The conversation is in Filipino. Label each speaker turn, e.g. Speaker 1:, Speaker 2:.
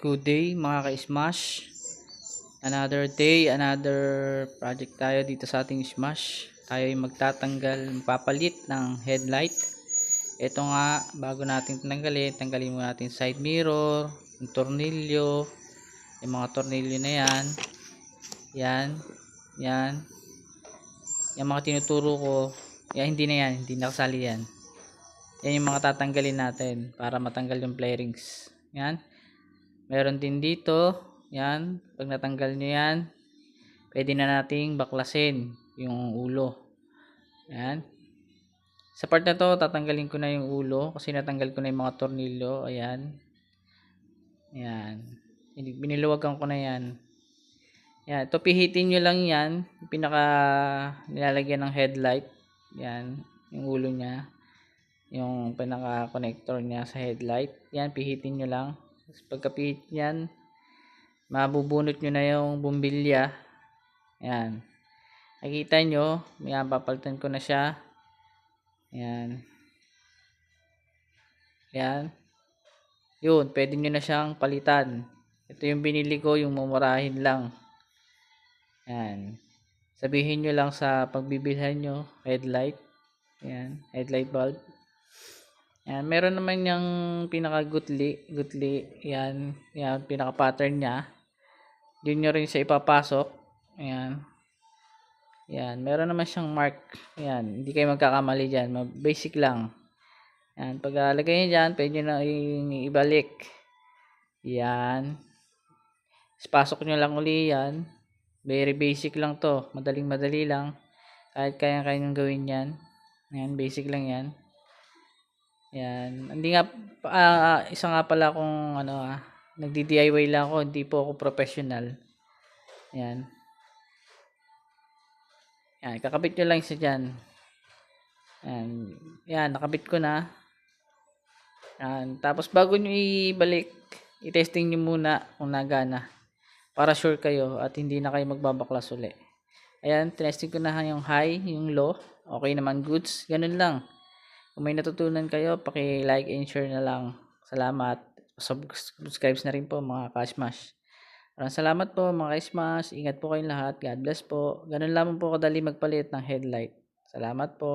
Speaker 1: Good day mga ka-Smash. Another day, another project tayo dito sa ating Smash. Tayo ay magpapalit ng headlight. Ito nga, bago natin tanggalin muna natin side mirror, yung tornilyo, yung mga tornilyo na yan. Yan, yan. Yung mga tinuturo ko, hindi nakasali yan. Yan yung mga tatanggalin natin para matanggal yung flarings. Yan. Meron din dito, yan, pag natanggal nyo yan, pwede na nating baklasin yung ulo. Yan. Sa part na to, tatanggalin ko na yung ulo kasi natanggal ko na yung mga tornilyo. Ayan. Yan. Biniluwagan ko na yan. Yan. Ito, pihitin nyo lang yan. Yung pinaka nilalagyan ng headlight. Yan. Yung ulo niya. Yung pinaka connector niya sa headlight. Yan, pihitin nyo lang. Pagkapihit yan, mabubunot nyo na yung bumbilya. Ayan. Nakikita nyo, ayan, papalitan ko na siya. Ayan. Ayan. Yun, pwede nyo na siyang palitan. Ito yung binili ko, yung mumurahin lang. Ayan. Sabihin nyo lang sa pagbibilhan nyo, headlight. Ayan, headlight bulb. Ayan, meron naman yung pinaka-gutli. Ayan, pinaka-pattern niya. Doon nyo rin siya ipapasok. Ayan. Ayan, meron naman siyang mark. Ayan, hindi kayo magkakamali dyan. Basic lang. Ayan, pag lagay nyo dyan, pwede nyo na ibalik. Ayan. Pasok nyo lang uli yan. Very basic lang to. Madaling-madali lang. Kahit kaya nyo gawin yan. Ayan, basic lang yan. Ayan. Hindi nga, isa nga pala kung nagdi-DIY lang ako. Hindi po ako professional. Ayan. Ayan, kakabit nyo lang isa dyan. Ayan. Ayan, nakabit ko na. Ayan. Tapos bago nyo ibalik, i-testing nyo muna kung nagana. Para sure kayo at hindi na kayo magbabaklas uli. Ayan, testing ko na yung high, yung low. Okay naman, goods. Ganun lang. Kung may natutunan kayo, paki-like and share na lang. Salamat. Subscribe na rin po mga ka-Smash. Maraming salamat po mga ka-Smash. Ingat po kayong lahat. God bless po. Ganun lamang po kadali magpalit ng headlight. Salamat po.